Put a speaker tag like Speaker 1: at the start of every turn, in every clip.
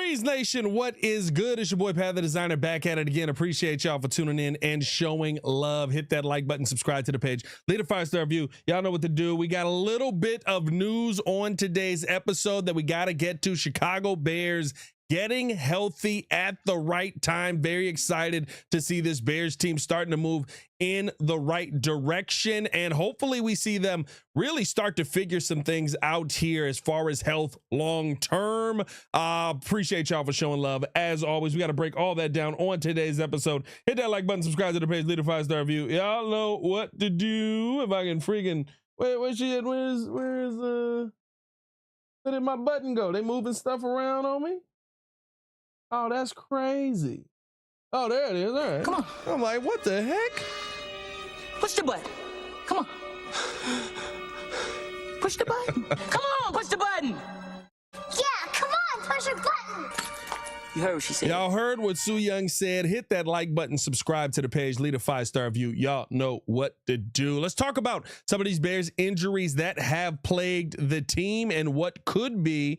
Speaker 1: Breeze Nation, what is good? It's your boy Pat the Designer back at it again. Appreciate y'all for tuning in and showing love. Hit that like button, subscribe to the page, leave a 5-star review. Y'all know what to do. We got a little bit of news on today's episode that we got to get to. Chicago Bears getting healthy at the right time. Very excited to see this Bears team starting to move in the right direction. And hopefully we see them really start to figure some things out here as far as health long term. Appreciate y'all for showing love. As always, we got to break all that down on today's episode. Hit that like button, subscribe to the page, leave a 5-star review. Y'all know what to do. If I can freaking, where's she at? Where did my button go? They moving stuff around on me? Oh, that's crazy. Oh, there it is. All right.
Speaker 2: Come on.
Speaker 1: I'm like, what the heck?
Speaker 2: Push the button. Come on. Push the button. Come on, push the button.
Speaker 3: Yeah, come on, push your button.
Speaker 2: You heard what she said.
Speaker 1: Y'all heard what Soo Young said. Hit that like button, subscribe to the page, leave a 5-star review. Y'all know what to do. Let's talk about some of these Bears injuries that have plagued the team and what could be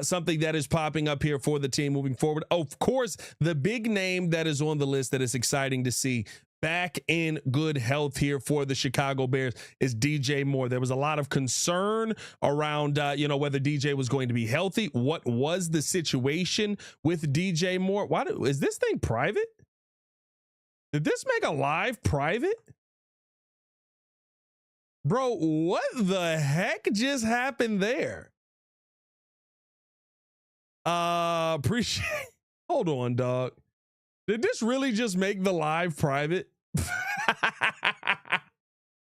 Speaker 1: something that is popping up here for the team moving forward. Of course, the big name that is on the list that is exciting to see back in good health here for the Chicago Bears is DJ Moore. There was a lot of concern around, whether DJ was going to be healthy. What was the situation with DJ Moore? Is this thing private? Did this make a live private? Bro, what the heck just happened there? Appreciate. Hold on, dog. Did this really just make the live private?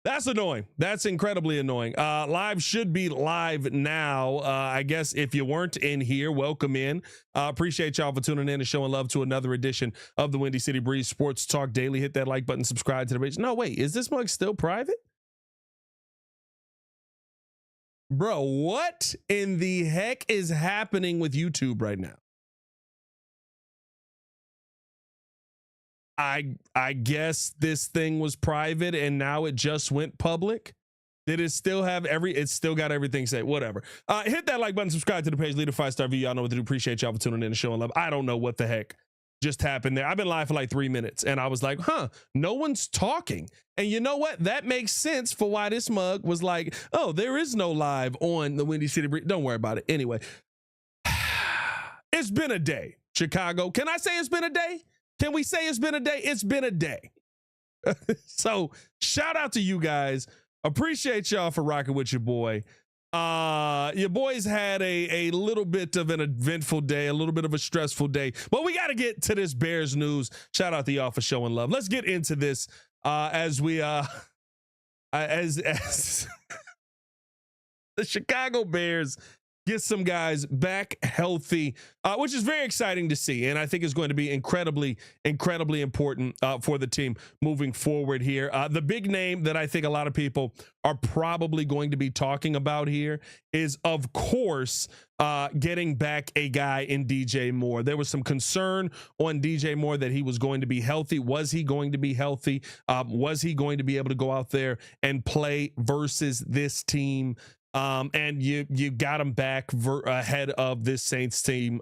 Speaker 1: That's annoying. That's incredibly annoying. Live should be live now. I guess if you weren't in here, welcome in. Appreciate y'all for tuning in and showing love to another edition of the Windy City Breeze Sports Talk Daily. Hit that like button, subscribe to the page. No, wait, is this mug still private? Bro, what in the heck is happening with YouTube right now? I guess this thing was private and now it just went public. Did it still have it's still got everything saved? Whatever. Hit that like button, subscribe to the page, leave a 5-star review. Y'all know what to do. Appreciate y'all for tuning in and showing love. I don't know what the heck just happened there. I've been live for like 3 minutes and I was like, no one's talking. And you know what? That makes sense for why this mug was like, oh, there is no live on the Windy City Breeze. Don't worry about it. Anyway, it's been a day, Chicago. Can I say it's been a day? Can we say it's been a day? It's been a day. So shout out to you guys. Appreciate y'all for rocking with your boy. Your boys had a little bit of an eventful day, a little bit of a stressful day, but we got to get to this Bears news. Shout out to y'all for showing love. Let's get into this as we as the Chicago Bears get some guys back healthy, which is very exciting to see. And I think is going to be incredibly important for the team moving forward here. The big name that I think a lot of people are probably going to be talking about here is, of course, getting back a guy in DJ Moore. There was some concern on DJ Moore that he was going to be healthy. Was he going to be healthy? Was he going to be able to go out there and play versus this team? And you got him back ahead of this Saints team,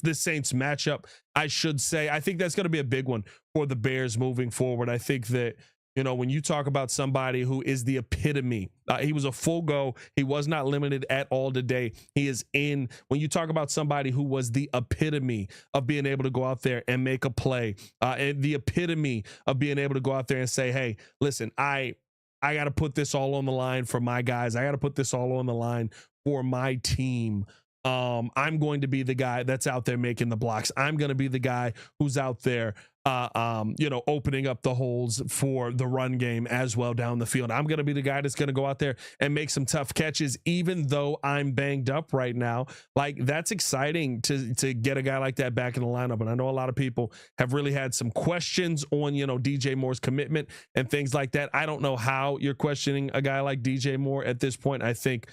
Speaker 1: this Saints matchup, I should say. I think that's going to be a big one for the Bears moving forward. I think that, when you talk about somebody who is the epitome, he was a full go. He was not limited at all today. He is in. When you talk about somebody who was the epitome of being able to go out there and make a play, and the epitome of being able to go out there and say, hey, listen, I got to put this all on the line for my guys. I got to put this all on the line for my team. I'm going to be the guy that's out there making the blocks. I'm going to be the guy who's out there, opening up the holes for the run game as well down the field. I'm going to be the guy that's going to go out there and make some tough catches, even though I'm banged up right now. Like, that's exciting to get a guy like that back in the lineup. And I know a lot of people have really had some questions on, DJ Moore's commitment and things like that. I don't know how you're questioning a guy like DJ Moore at this point. I think,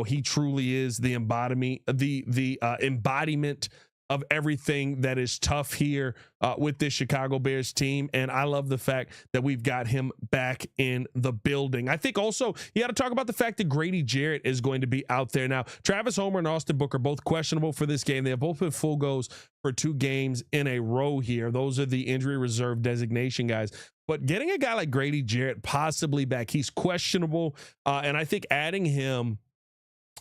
Speaker 1: he truly is the embodiment of everything that is tough here with this Chicago Bears team. And I love the fact that we've got him back in the building. I think also you got to talk about the fact that Grady Jarrett is going to be out there now. Travis Homer and Austin Booker both questionable for this game. They have both been full goes for 2 games in a row here. Those are the injury reserve designation guys. But getting a guy like Grady Jarrett possibly back, he's questionable. And I think adding him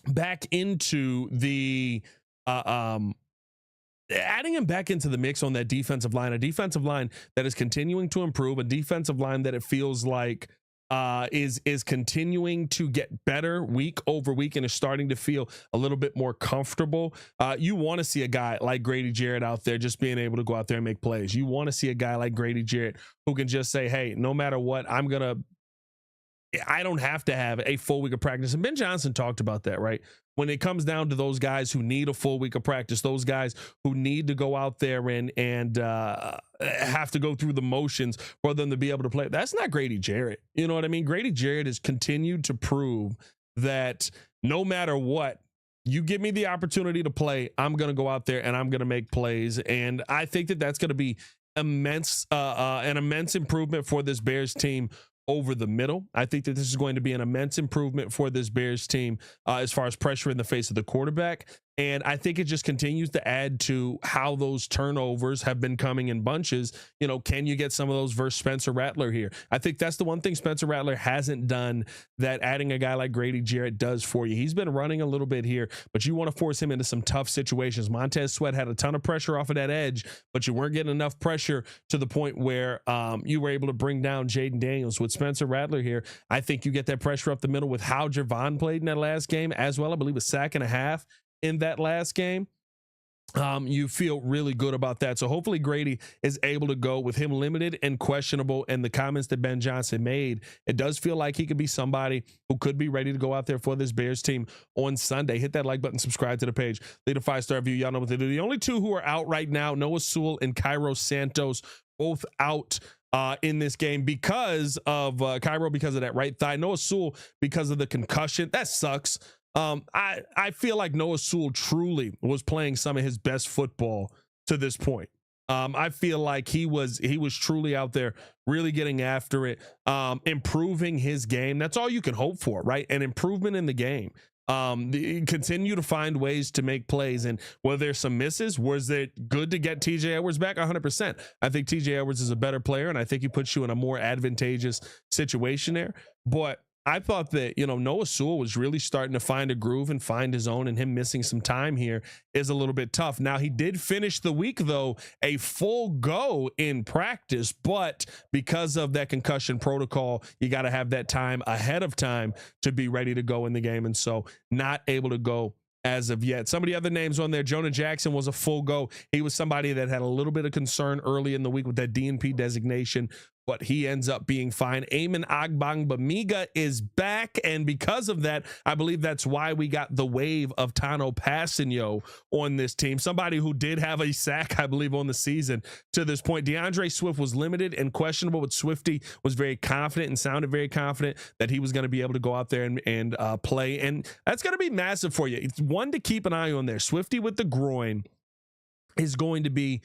Speaker 1: back into the adding him back into the mix on that defensive line, a defensive line that is continuing to improve, a defensive line that it feels like is continuing to get better week over week and is starting to feel a little bit more comfortable. You want to see a guy like Grady Jarrett out there just being able to go out there and make plays. You want to see a guy like Grady Jarrett who can just say, hey, no matter what, I don't have to have a full week of practice. And Ben Johnson talked about that, right? When it comes down to those guys who need a full week of practice, those guys who need to go out there and have to go through the motions for them to be able to play. That's not Grady Jarrett. You know what I mean? Grady Jarrett has continued to prove that no matter what, you give me the opportunity to play, I'm going to go out there and I'm going to make plays. And I think that that's going to be an immense improvement for this Bears team over the middle. I think that this is going to be an immense improvement for this Bears team as far as pressure in the face of the quarterback. And I think it just continues to add to how those turnovers have been coming in bunches. You know, can you get some of those versus Spencer Rattler here? I think that's the one thing Spencer Rattler hasn't done that adding a guy like Grady Jarrett does for you. He's been running a little bit here, but you want to force him into some tough situations. Montez Sweat had a ton of pressure off of that edge, but you weren't getting enough pressure to the point where you were able to bring down Jaden Daniels. With Spencer Rattler here, I think you get that pressure up the middle with how Javon played in that last game as well. I believe a sack and a half in that last game. You feel really good about that. So hopefully Grady is able to go with him limited and questionable. And the comments that Ben Johnson made, it does feel like he could be somebody who could be ready to go out there for this Bears team on Sunday. Hit that like button, subscribe to the page, leave a 5-star review. Y'all know what to do. The only 2 who are out right now, Noah Sewell and Cairo Santos, both out in this game because of Cairo because of that right thigh. Noah Sewell because of the concussion. That sucks. I feel like Noah Sewell truly was playing some of his best football to this point. I feel like he was truly out there really getting after it, improving his game. That's all you can hope for, right? An improvement in the game. Continue to find ways to make plays. And were there some misses? Was it good to get TJ Edwards back? 100%. I think TJ Edwards is a better player, and I think he puts you in a more advantageous situation there. But I thought that, Noah Sewell was really starting to find a groove and find his own, and him missing some time here is a little bit tough. Now, he did finish the week, though, a full go in practice, but because of that concussion protocol, you got to have that time ahead of time to be ready to go in the game, and so not able to go as of yet. Some of the other names on there, Jonah Jackson was a full go. He was somebody that had a little bit of concern early in the week with that DNP designation, but he ends up being fine. Eamon Agbangbamiga is back, and because of that, I believe that's why we got the wave of Tano Passanio on this team. Somebody who did have a sack, I believe, on the season to this point. DeAndre Swift was limited and questionable, but Swifty was very confident and sounded very confident that he was going to be able to go out there and play, and that's going to be massive for you. It's one to keep an eye on there. Swifty with the groin is going to be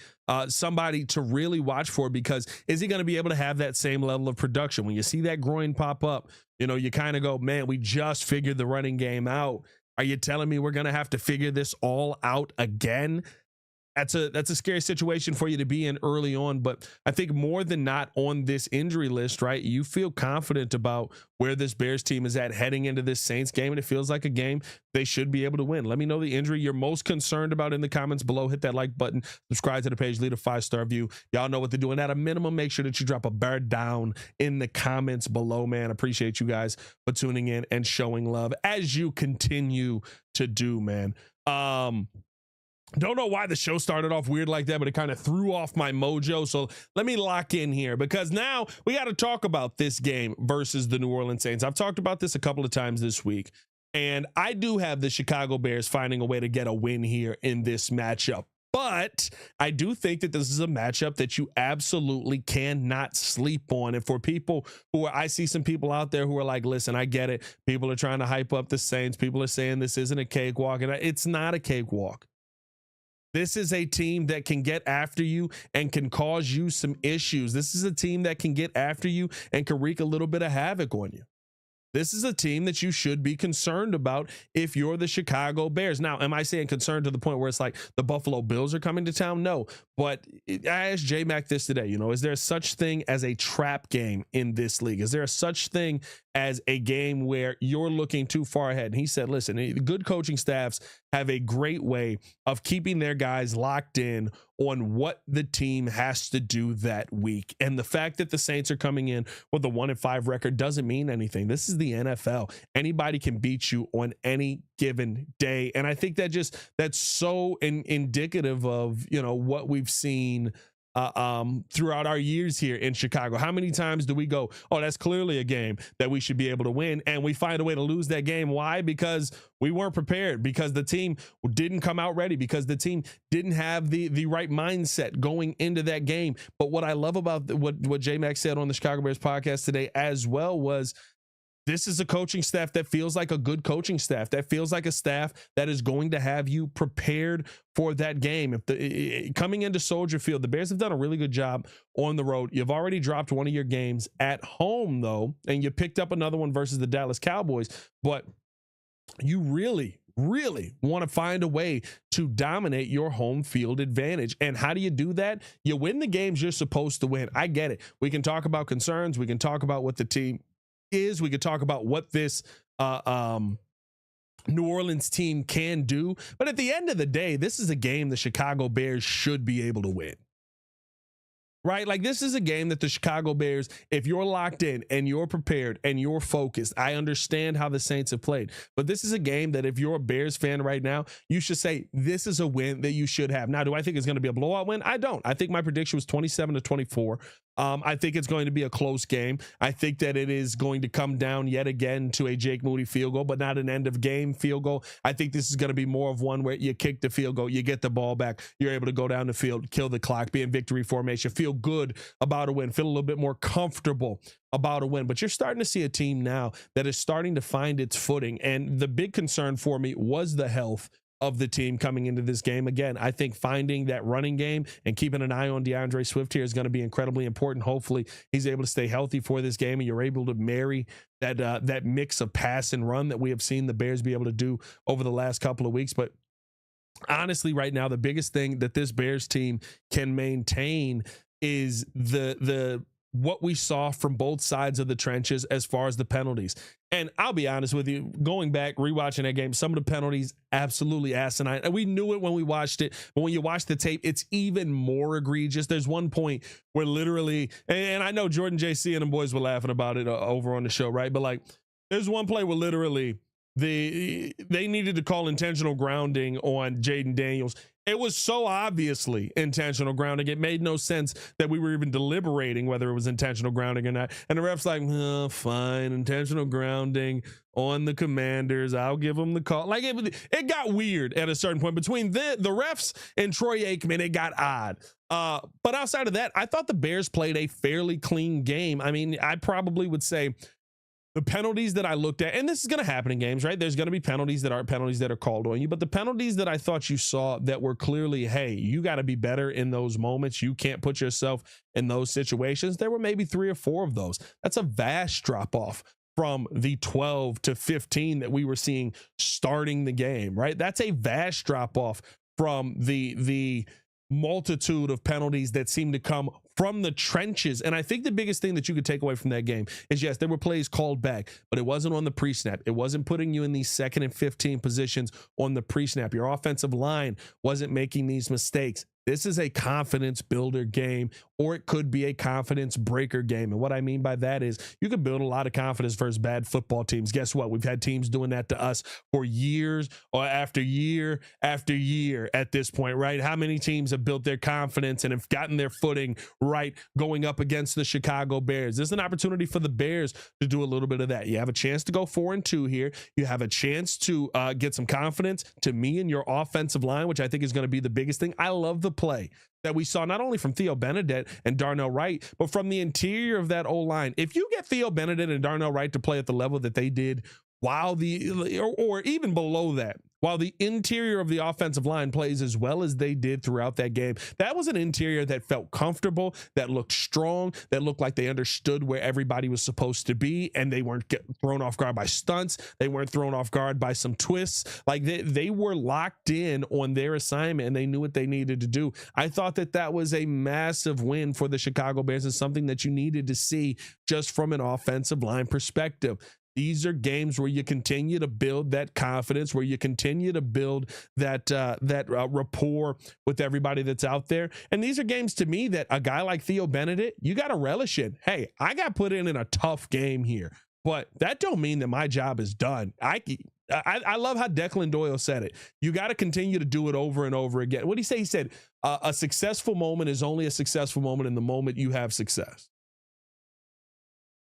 Speaker 1: somebody to really watch for, because is he going to be able to have that same level of production? When you see that groin pop up, you kind of go, man, we just figured the running game out. Are you telling me we're going to have to figure this all out again? That's a scary situation for you to be in early on, but I think more than not on this injury list, right, you feel confident about where this Bears team is at heading into this Saints game, and it feels like a game they should be able to win. Let me know the injury you're most concerned about in the comments below. Hit that like button, subscribe to the page, leave a 5-star review. Y'all know what to do, and at a minimum, make sure that you drop a bear down in the comments below, man. Appreciate you guys for tuning in and showing love as you continue to do, man. Don't know why the show started off weird like that, but it kind of threw off my mojo. So let me lock in here, because now we got to talk about this game versus the New Orleans Saints. I've talked about this a couple of times this week, and I do have the Chicago Bears finding a way to get a win here in this matchup. But I do think that this is a matchup that you absolutely cannot sleep on. And for people I see some people out there who are like, listen, I get it. People are trying to hype up the Saints. People are saying this isn't a cakewalk, and it's not a cakewalk. This is a team that can get after you and can cause you some issues. This is a team that can get after you and can wreak a little bit of havoc on you. This is a team that you should be concerned about if you're the Chicago Bears. Now, am I saying concerned to the point where it's like the Buffalo Bills are coming to town? No, but I asked J-Mac this today, is there such thing as a trap game in this league? Is there a such thing as a game where you're looking too far ahead? And he said, listen, good coaching staffs have a great way of keeping their guys locked in on what the team has to do that week. And the fact that the Saints are coming in with a 1-5 record doesn't mean anything. This is the NFL. Anybody can beat you on any given day. And I think that's so indicative of, what we've seen throughout our years here in Chicago. How many times do we go, oh, that's clearly a game that we should be able to win, and we find a way to lose that game? Why? Because we weren't prepared, because the team didn't come out ready, because the team didn't have the right mindset going into that game. But what I love about what J-Mac said on the Chicago Bears podcast today as well was, this is a coaching staff that feels like a good coaching staff, that feels like a staff that is going to have you prepared for that game. Coming into Soldier Field, the Bears have done a really good job on the road. You've already dropped one of your games at home, though, and you picked up another one versus the Dallas Cowboys. But you really want to find a way to dominate your home field advantage. And how do you do that? You win the games you're supposed to win. I get it. We can talk about concerns. We can talk about what the team is. We could talk about what this New Orleans team can do. But at the end of the day, this is a game the Chicago Bears should be able to win. Right? Like, this is a game that the Chicago Bears, if you're locked in and you're prepared and you're focused, I understand how the Saints have played, but this is a game that if you're a Bears fan right now, you should say this is a win that you should have. Now, do I think it's going to be a blowout win? I don't. I think my prediction was 27-24. I think it's going to be a close game. I think that it is going to come down yet again to a Jake Moody field goal, but not an end of game field goal. I think this is going to be more of one where you kick the field goal, you get the ball back, you're able to go down the field, kill the clock, be in victory formation, feel good about a win, feel a little bit more comfortable about a win. But you're starting to see a team now that is starting to find its footing. And the big concern for me was the health of the team coming into this game. Again, I think finding that running game and keeping an eye on DeAndre Swift here is going to be incredibly important. Hopefully he's able to stay healthy for this game, and you're able to marry that mix of pass and run that we have seen the Bears be able to do over the last couple of weeks. But honestly, right now, the biggest thing that this Bears team can maintain is the what we saw from both sides of the trenches as far as the penalties. And I'll be honest with you, going back, rewatching that game, some of the penalties, absolutely asinine. And we knew it when we watched it, but when you watch the tape, it's even more egregious. There's one point where literally, and I know Jordan JC and the boys were laughing about it over on the show, right? But like, there's one play where literally they needed to call intentional grounding on Jaden Daniels. It was so obviously intentional grounding. It made no sense that we were even deliberating whether it was intentional grounding or not. And the ref's like, oh, fine, intentional grounding on the Commanders. I'll give them the call. Like, it got weird at a certain point. Between the refs and Troy Aikman, it got odd. But outside of that, I thought the Bears played a fairly clean game. I mean, I probably would say the penalties that I looked at, and this is going to happen in games, right? There's going to be penalties that aren't penalties that are called on you, but the penalties that I thought you saw that were clearly, hey, you got to be better in those moments. You can't put yourself in those situations. There were maybe 3 or 4 of those. That's a vast drop off from the 12 to 15 that we were seeing starting the game, right? That's a vast drop off from the multitude of penalties that seem to come from the trenches. And I think the biggest thing that you could take away from that game is, yes, there were plays called back, but it wasn't on the pre-snap. It wasn't putting you in these 2nd and 15 positions on the pre-snap. Your offensive line wasn't making these mistakes. This is a confidence builder game, or it could be a confidence breaker game. And what I mean by that is you can build a lot of confidence versus bad football teams. Guess what? We've had teams doing that to us for years or after year after year at this point, right? How many teams have built their confidence and have gotten their footing right going up against the Chicago Bears? There's an opportunity for the Bears to do a little bit of that. You have a chance to go 4-2 here. You have a chance to get some confidence to me and your offensive line, which I think is going to be the biggest thing. I love the play that we saw not only from Theo Benedette and Darnell Wright, but from the interior of that O-line. If you get Theo Benedette and Darnell Wright to play at the level that they did while or even below that, while the interior of the offensive line plays as well as they did throughout that game, that was an interior that felt comfortable, that looked strong, that looked like they understood where everybody was supposed to be, and they weren't thrown off guard by stunts. They weren't thrown off guard by some twists. Like they were locked in on their assignment, and they knew what they needed to do. I thought that was a massive win for the Chicago Bears and something that you needed to see just from an offensive line perspective. These are games where you continue to build that confidence, where you continue to build that rapport with everybody that's out there. And these are games to me that a guy like Theo Benedict, you got to relish in. Hey, I got put in a tough game here, but that don't mean that my job is done. I love how Declan Doyle said it. You got to continue to do it over and over again. What did he say? He said, a successful moment is only a successful moment in the moment you have success.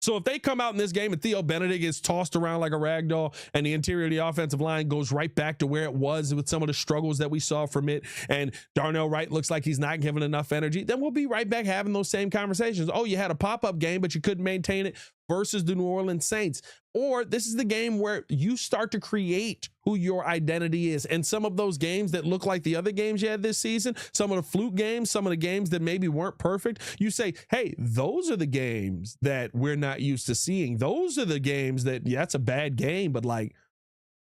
Speaker 1: So if they come out in this game and Theo Benedict gets tossed around like a rag doll and the interior of the offensive line goes right back to where it was with some of the struggles that we saw from it, and Darnell Wright looks like he's not given enough energy, then we'll be right back having those same conversations. Oh, you had a pop-up game, but you couldn't maintain it versus the New Orleans Saints. Or this is the game where you start to create who your identity is. And some of those games that look like the other games you had this season, some of the fluke games, some of the games that maybe weren't perfect, you say, hey, those are the games that we're not used to seeing. Those are the games that, yeah, it's a bad game, but like,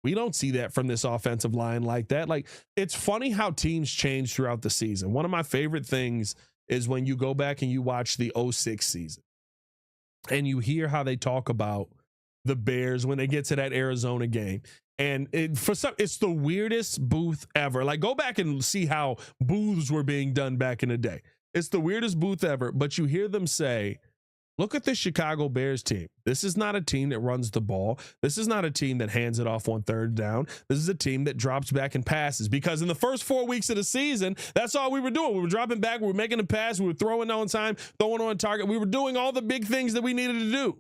Speaker 1: we don't see that from this offensive line like that. Like, it's funny how teams change throughout the season. One of my favorite things is when you go back and you watch the 06 season and you hear how they talk about the Bears when they get to that Arizona game. And it's the weirdest booth ever. Like, go back and see how booths were being done back in the day. It's the weirdest booth ever, but you hear them say, look at the Chicago Bears team. This is not a team that runs the ball. This is not a team that hands it off on third down. This is a team that drops back and passes, because in the first 4 weeks of the season, that's all we were doing. We were dropping back. We were making a pass. We were throwing on time, throwing on target. We were doing all the big things that we needed to do.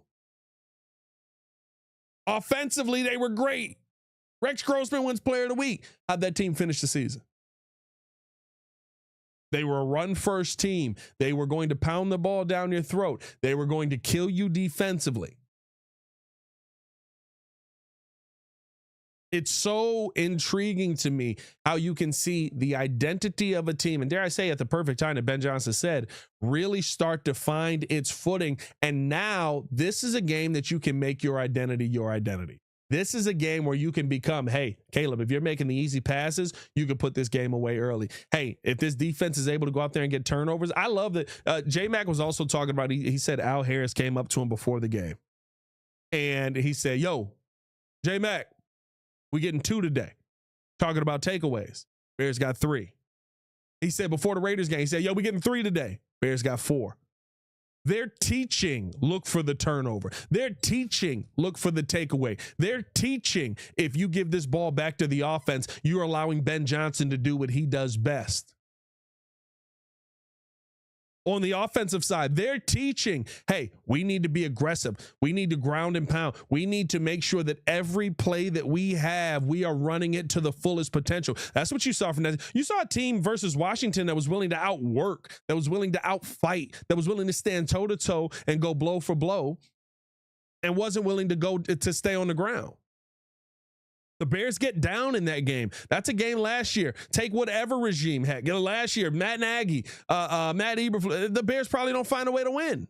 Speaker 1: Offensively, they were great. Rex Grossman wins Player of the Week. How'd that team finish the season? They were a run-first team. They were going to pound the ball down your throat. They were going to kill you defensively. It's so intriguing to me how you can see the identity of a team, and dare I say at the perfect time that Ben Johnson said, really start to find its footing. And now this is a game that you can make your identity your identity. This is a game where you can become, hey, Caleb, if you're making the easy passes, you can put this game away early. Hey, if this defense is able to go out there and get turnovers, I love that. J-Mac was also talking about, he said Al Harris came up to him before the game. And he said, yo, J-Mac, we getting 2 today. Talking about takeaways. Bears got 3. He said before the Raiders game, he said, yo, we getting 3 today. Bears got 4. They're teaching, look for the turnover. They're teaching, look for the takeaway. They're teaching, if you give this ball back to the offense, you're allowing Ben Johnson to do what he does best. On the offensive side, they're teaching, hey, we need to be aggressive. We need to ground and pound. We need to make sure that every play that we have, we are running it to the fullest potential. That's what you saw from that. You saw a team versus Washington that was willing to outwork, that was willing to outfight, that was willing to stand toe-to-toe and go blow for blow, and wasn't willing to go to stay on the ground. The Bears get down in that game. That's a game last year. Take whatever regime had. Get a last year, Matt Nagy, Matt Eberflus. The Bears probably don't find a way to win.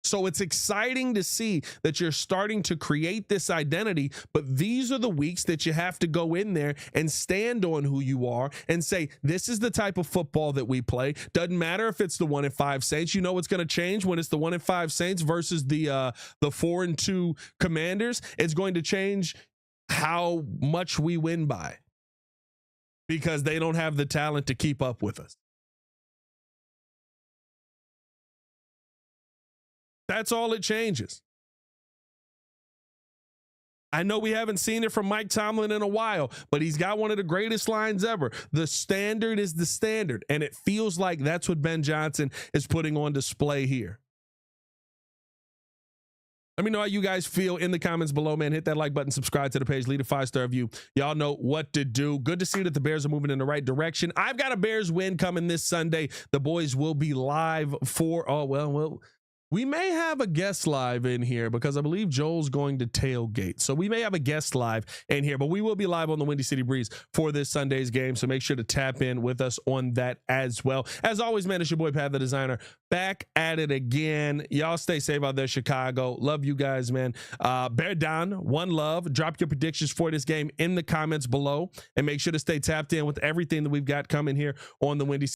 Speaker 1: So it's exciting to see that you're starting to create this identity, but these are the weeks that you have to go in there and stand on who you are and say, this is the type of football that we play. Doesn't matter if it's the 1-5 Saints. You know what's going to change when it's the 1-5 Saints versus the 4-2 Commanders. It's going to change how much we win by, because they don't have the talent to keep up with us. That's all it changes. I know we haven't seen it from Mike Tomlin in a while, but he's got one of the greatest lines ever. The standard is the standard, and it feels like that's what Ben Johnson is putting on display here. Let me know how you guys feel in the comments below, man. Hit that like button, subscribe to the page, leave a 5-star review. Y'all know what to do. Good to see that the Bears are moving in the right direction. I've got a Bears win coming this Sunday. The boys will be live for, we may have a guest live in here because I believe Joel's going to tailgate. So we may have a guest live in here, but we will be live on the Windy City Breeze for this Sunday's game. So make sure to tap in with us on that as well. As always, man, it's your boy Pat the Designer back at it again. Y'all stay safe out there, Chicago. Love you guys, man. Bear down, one love. Drop your predictions for this game in the comments below, and make sure to stay tapped in with everything that we've got coming here on the Windy